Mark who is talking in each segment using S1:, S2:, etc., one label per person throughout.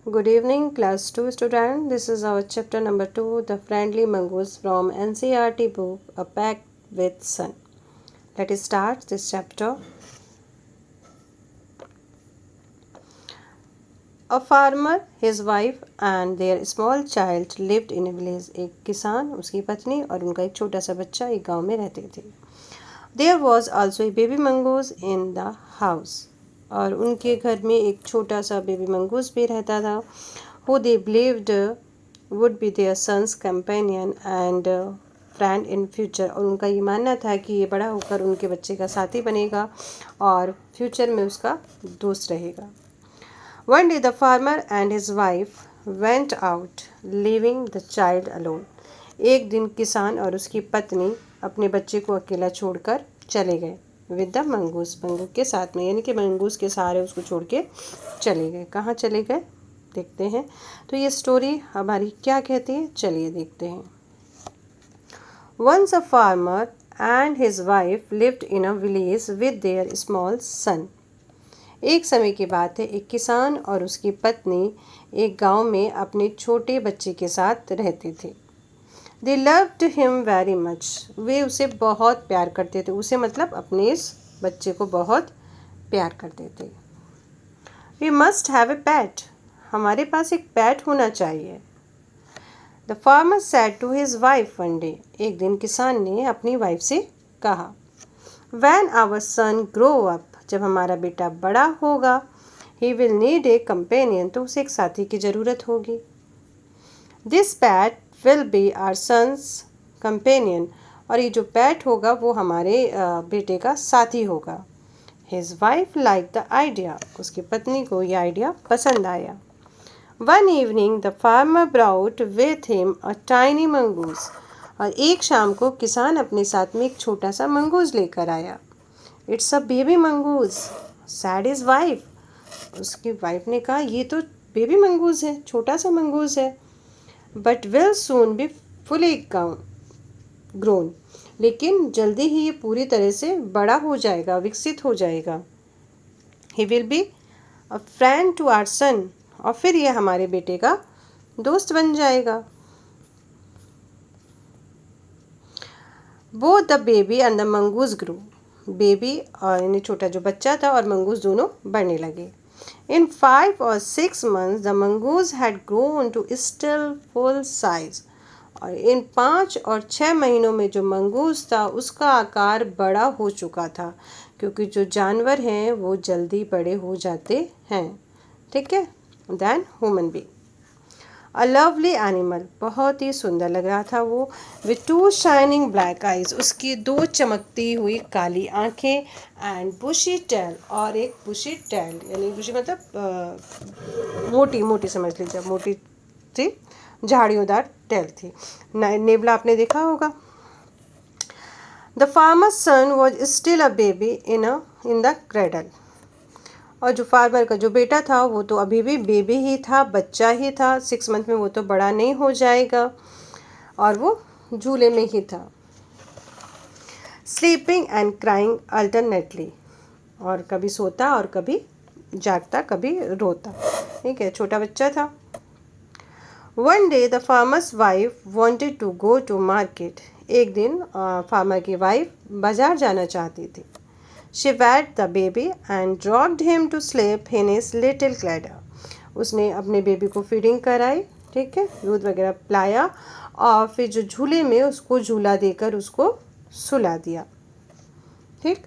S1: Good evening, class 2 student. This is our chapter number 2, The Friendly Mongoose from NCERT book, A Pact with Sun. Let us start this chapter. A farmer, his wife and their small child lived in a village. एक किसान, उसकी पत्नी और उनका एक छोटा सा बच्चा एक गांव में रहते थे. There was also a baby mongoose in the house. और उनके घर में एक छोटा सा बेबी मंगूस भी रहता था. Who they believed would be their son's companion and friend in future. और उनका ये मानना था कि ये बड़ा होकर उनके बच्चे का साथी बनेगा और फ्यूचर में उसका दोस्त रहेगा. One day the farmer and his wife went out, leaving the child alone. एक दिन किसान और उसकी पत्नी अपने बच्चे को अकेला छोड़कर चले गए. विद द मंगूस, मंगूस के साथ में, यानी कि मंगूस के सहारे उसको छोड़ के चले गए. कहाँ चले गए देखते हैं. तो ये स्टोरी हमारी क्या कहती है, चलिए देखते हैं. Once a farmer and his wife lived in a village with their small son. एक समय की बात है, एक किसान और उसकी पत्नी एक गांव में अपने छोटे बच्चे के साथ रहते थे. They loved him very much. वे उसे बहुत प्यार करते थे. उसे मतलब अपने इस बच्चे को बहुत प्यार करते थे. We must have a pet. हमारे पास एक पेट होना चाहिए. The farmer said to his wife one day. एक दिन किसान ने अपनी वाइफ से कहा, When our son grow up, जब हमारा बेटा बड़ा होगा, he will need a companion, तो उसे एक साथी की ज़रूरत होगी. This pet will be our son's companion. और ये जो पेट होगा वो हमारे बेटे का साथी होगा. His wife liked the idea. उसकी पत्नी को ये आइडिया पसंद आया. One evening the farmer brought with him a tiny mongoose. और एक शाम को किसान अपने साथ में एक छोटा सा मंगूस लेकर आया. It's a baby mongoose, said his wife. उसकी वाइफ ने कहा, ये तो बेबी मंगूस है, छोटा सा मंगूस है. But will soon be fully grown. लेकिन जल्दी ही ये पूरी तरह से बड़ा हो जाएगा, विकसित हो जाएगा. He will be a friend to our son. और फिर ये हमारे बेटे का दोस्त बन जाएगा. Both the baby and the mongoose grew. Baby और यानी छोटा जो बच्चा था और मंगूस दोनों बढ़ने लगे. In 5 or 6 months the mongoose had grown to still full size. और इन 5 और 6 महीनों में जो मंगूस था उसका आकार बड़ा हो चुका था, क्योंकि जो जानवर हैं वो जल्दी बड़े हो जाते हैं. ठीक है. Then human being. A lovely animal, बहुत ही सुंदर लग रहा था वो. With 2 shining black eyes, उसकी 2 चमकती हुई काली आंखें. And bushy tail, और एक bushy tail, यानी bushy मतलब मोटी मोटी समझ लीजिए, मोटी थी, झाड़ियोंदार टेल थी. नेबला आपने देखा होगा. The farmer's son was still a baby in the cradle. और जो फार्मर का जो बेटा था वो तो अभी भी बेबी ही था, बच्चा ही था. 6 मंथ में वो तो बड़ा नहीं हो जाएगा और वो झूले में ही था. स्लीपिंग एंड क्राइंग अल्टरनेटली, और कभी सोता और कभी जागता, कभी रोता. ठीक है, छोटा बच्चा था. One day the farmer's wife wanted to go to market. एक दिन फार्मर की वाइफ बाजार जाना चाहती थी. She fed the baby and rocked him to sleep in his little cradle. उसने अपने बेबी को फीडिंग कराई, ठीक है, दूध वगैरह पिलाया और फिर जो झूले में उसको झूला देकर उसको सुला दिया. ठीक.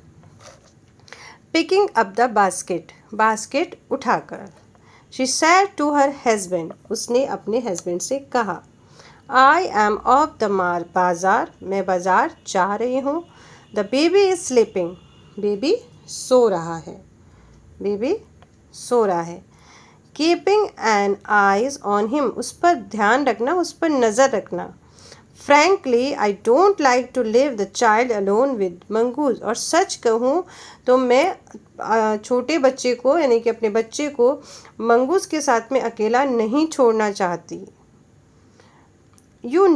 S1: Picking up the basket, basket उठाकर. She said to her husband, उसने अपने हस्बैंड से कहा, I am off the बाजार, मैं बाजार जा रही हूँ. The baby is sleeping. Baby सो रहा है. बेबी सो रहा है. Keeping an eyes on him, उस पर ध्यान रखना, उस पर नज़र रखना. Frankly I don't like to leave the child alone with mongoose. और सच कहूँ तो मैं छोटे बच्चे को, यानी कि अपने बच्चे को मंगूस के साथ में अकेला नहीं छोड़ना चाहती. You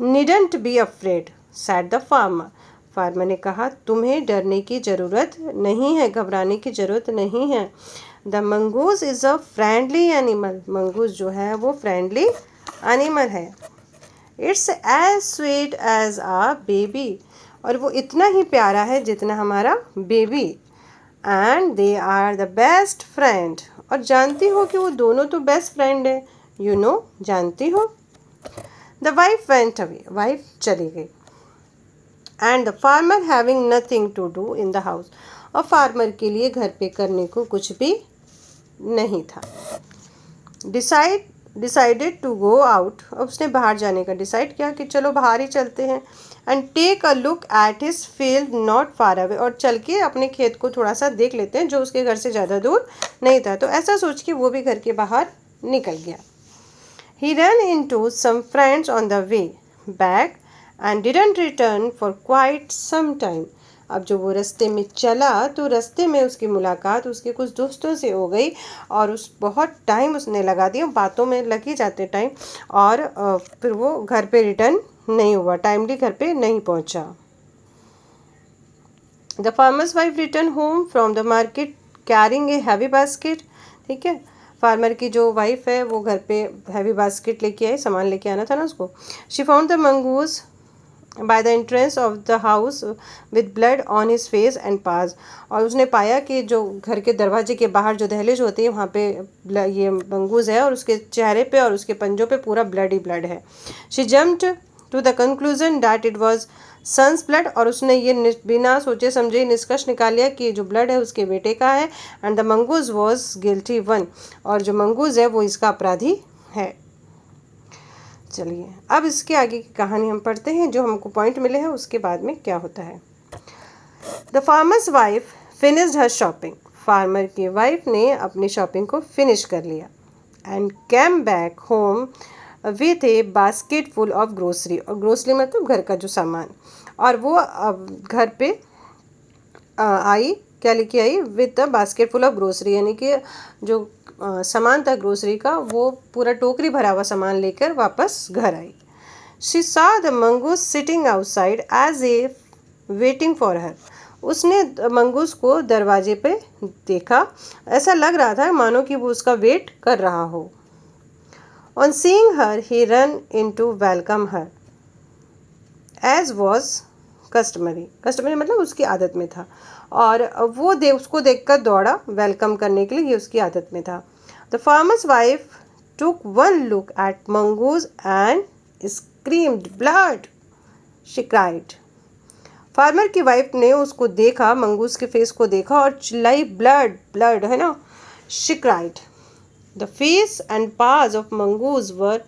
S1: needn't be afraid, sad the farmer. Farmer ने कहा, तुम्हें डरने की ज़रूरत नहीं है, घबराने की ज़रूरत नहीं है. The mongoose is a friendly animal. Mongoose जो है वो फ्रेंडली एनिमल है। It's as sweet as a baby, और वो इतना ही प्यारा है जितना हमारा बेबी। And they are the best friend, और जानती हो कि वो दोनों तो बेस्ट फ्रेंड है। यू नो, जानती हो। The wife went away, wife चली गई। And the farmer having nothing to do in the house, और फार्मर के लिए घर पे करने को कुछ भी नहीं था। डिसाइडेड टू गो आउट, अब उसने बाहर जाने का डिसाइड किया कि चलो बाहर ही चलते हैं। And take a look at his field not far away, और चल के अपने खेत को थोड़ा सा देख लेते हैं जो उसके घर से ज़्यादा दूर नहीं था। तो ऐसा सोच के वो भी घर के बाहर निकल गया। He ran into some friends on the way back and didn't return for quite some time. अब जो वो रास्ते में चला तो रास्ते में उसकी मुलाकात उसके कुछ दोस्तों से हो गई, और उस बहुत टाइम उसने लगा दिया, बातों में लग ही जाते टाइम, और फिर वो घर पे रिटर्न नहीं हुआ, टाइमली घर पे नहीं पहुंचा। The farmer's wife return home from the market carrying a heavy basket. ठीक है, फार्मर की जो वाइफ है वो घर पे हैवी बास्केट लेके आई, सामान लेके आना था ना उसको। She found the mongoose by the entrance of the house with blood on his face and paws, और उसने पाया कि जो घर के दरवाजे के बाहर जो दहलीज होती है वहाँ पे ये मंगूज है, और उसके चेहरे पे और उसके पंजों पे पूरा ब्लड ही ब्लड है। She jumped to the conclusion that it was son's blood, और उसने ये बिना सोचे समझे निष्कर्ष निकाल लिया कि जो ब्लड है उसके बेटे का है। And the mongoose was guilty one, और जो मंगूज है वो इसका अपराधी है। चलिए अब इसके आगे की कहानी हम पढ़ते हैं, जो हमको पॉइंट मिले हैं उसके बाद में क्या होता है। The farmer's wife finished her shopping, farmer की वाइफ ने अपनी शॉपिंग को फिनिश कर लिया। And came back home with A basket full of grocery, और ग्रोसरी मतलब घर का जो सामान, और वो घर पे आई, क्या लेके आई, with a basket full of grocery, यानी कि जो सामान था ग्रोसरी का वो पूरा टोकरी भरा हुआ सामान लेकर वापस घर आई। She saw the mongoose sitting outside as a waiting for her, उसने मंगूस को दरवाजे पे देखा, ऐसा लग रहा था मानो कि वो उसका वेट कर रहा हो। On seeing her he run in to welcome her as was customary, customary मतलब उसकी आदत में था, और वो उसको देखकर दौड़ा वेलकम करने के लिए, ये उसकी आदत में था। The farmer's wife took one look at mongoose and screamed blood, she cried. Farmer की वाइफ ने उसको देखा, मंगूज के फेस को देखा और चिल्लाई, ब्लड ब्लड, है ना, she cried. The face and paws of mongoose were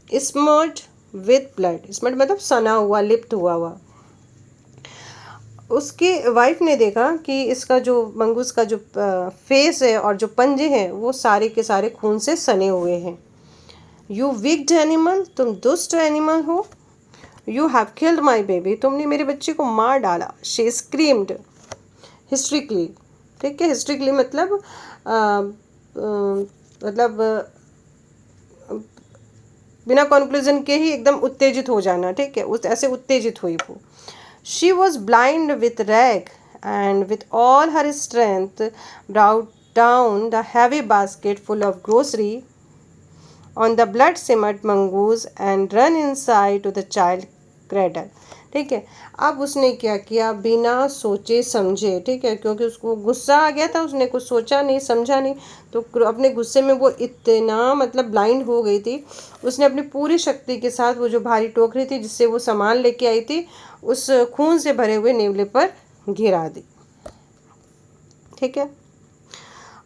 S1: smeared with blood, smeared मतलब सना हुआ, लिप्त हुआ। उसकी वाइफ ने देखा कि इसका जो मंगूस का जो फेस है और जो पंजे हैं वो सारे के सारे खून से सने हुए हैं। यू विक्ड एनिमल, तुम दुष्ट एनिमल हो। You have killed my baby, तुमने मेरे बच्चे को मार डाला। शी स्क्रीम्ड हिस्ट्रिकली, ठीक है, हिस्ट्रिकली मतलब बिना कंक्लूजन के ही एकदम उत्तेजित हो जाना, ठीक है, उस ऐसे उत्तेजित हुई वो। She was blind with rage and with all her strength brought down the heavy basket full of grocery on the blood-simmered mongoose and run inside to the child cradle. ठीक है, अब उसने क्या किया, बिना सोचे समझे, ठीक है, क्योंकि उसको गुस्सा आ गया था, उसने कुछ सोचा नहीं समझा नहीं, तो अपने गुस्से में वो इतना मतलब ब्लाइंड हो गई थी, उसने अपनी पूरी शक्ति के साथ वो जो भारी टोकरी थी जिससे वो सामान लेके आई थी उस खून से भरे हुए नेवले पर गिरा दी। ठीक है,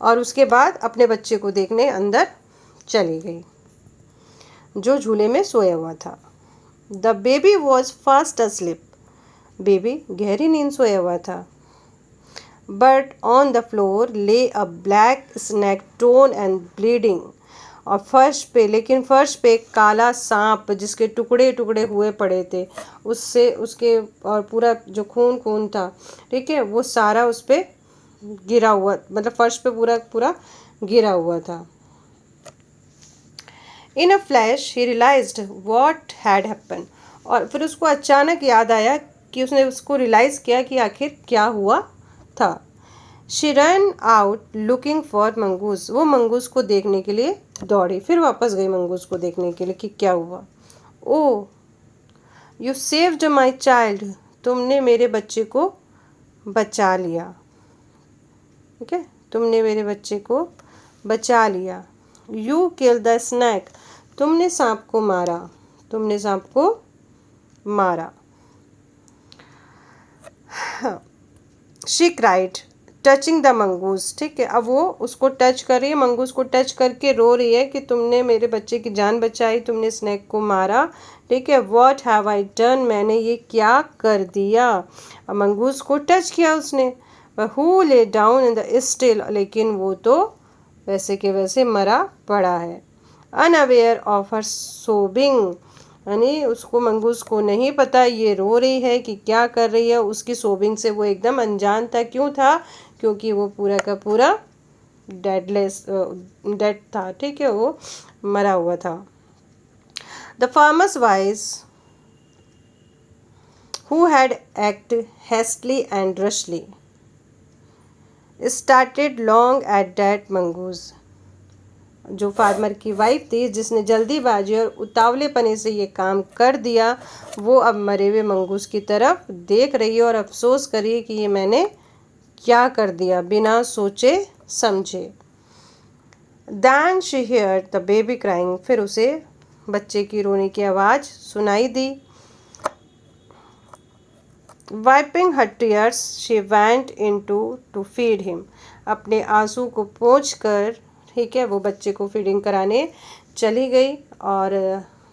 S1: और उसके बाद अपने बच्चे को देखने अंदर चली गई जो झूले में सोया हुआ था। The baby was fast asleep, baby गहरी नींद सोया हुआ था। But on the floor lay a black snake torn and bleeding, और फर्श पे, लेकिन फर्श पे काला सांप जिसके टुकड़े टुकड़े हुए पड़े थे, उससे उसके और पूरा जो खून खून था, ठीक है, वो सारा उस पर गिरा हुआ, मतलब फर्श पे पूरा पूरा गिरा हुआ था। In a flash he realised what had happen, और फिर उसको अचानक याद आया कि उसने उसको रियलाइज़ किया कि आखिर क्या हुआ था। She run out looking for mongoose, वो मंगूस को देखने के लिए दौड़ी, फिर वापस गई मंगूस को देखने के लिए कि क्या हुआ। ओ यू सेव्ड माई चाइल्ड, तुमने मेरे बच्चे को बचा लिया। ठीक है, तुमने मेरे बच्चे को बचा लिया। यू किल द स्नैक, तुमने सांप को मारा, तुमने सांप को मारा। She cried touching the mongoose, ठीक है, अब वो उसको टच कर रही है, मंगूस को टच करके रो रही है कि तुमने मेरे बच्चे की जान बचाई, तुमने स्नैक को मारा। ठीक है, व्हाट हैव आई डन, मैंने ये क्या कर दिया। मंगूस को टच किया उसने। Who lay down in the still, लेकिन वो तो वैसे के वैसे मरा पड़ा है। अनअवेयर ऑफ हर सोबिंग, यानी उसको मंगूस को नहीं पता ये रो रही है कि क्या कर रही है, उसकी सोबिंग से वो एकदम अनजान था। क्यों था? क्योंकि वो पूरा का पूरा डेड था। ठीक है, वो मरा हुआ था। The farmer's wife who had act hastily and rashly started long at that mongoose, जो फार्मर की वाइफ थी जिसने जल्दीबाजी और उतावलेपने से ये काम कर दिया, वो अब मरे हुए मंगूस की तरफ देख रही है और अफसोस कर रही है कि ये मैंने क्या कर दिया बिना सोचे समझे। Then she hear the baby crying, फिर उसे बच्चे की रोने की आवाज़ सुनाई दी। Wiping her tears she went into to feed him, अपने आंसू को पोंछ कर, ठीक है, वो बच्चे को फीडिंग कराने चली गई। और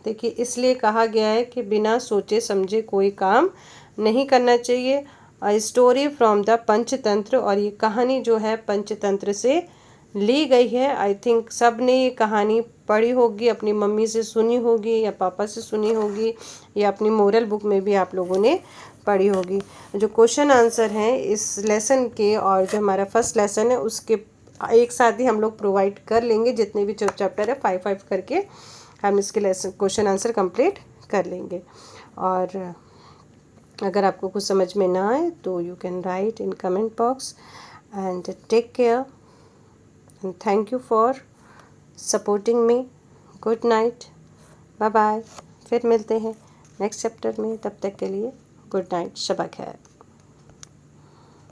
S1: देखिए, इसलिए कहा गया है कि बिना सोचे समझे कोई काम नहीं करना चाहिए। स्टोरी फ्रॉम द पंचतंत्र, और ये कहानी जो है पंचतंत्र से ली गई है। आई थिंक सब ने ये कहानी पढ़ी होगी, अपनी मम्मी से सुनी होगी या पापा से सुनी होगी, या अपनी मोरल बुक में भी आप लोगों ने पढ़ी होगी। जो क्वेश्चन आंसर हैं इस लेसन के और जो हमारा फर्स्ट लेसन है उसके एक साथ ही हम लोग प्रोवाइड कर लेंगे। जितने भी चैप्टर है 5-5 करके हम इसके लेसन क्वेश्चन आंसर कंप्लीट कर लेंगे। और अगर आपको कुछ समझ में ना आए तो you can write in comment box. And take care and thank you for supporting me. Good night, bye bye. फिर मिलते हैं नेक्स्ट चैप्टर में, तब तक के लिए गुड नाइट, शबा खैर।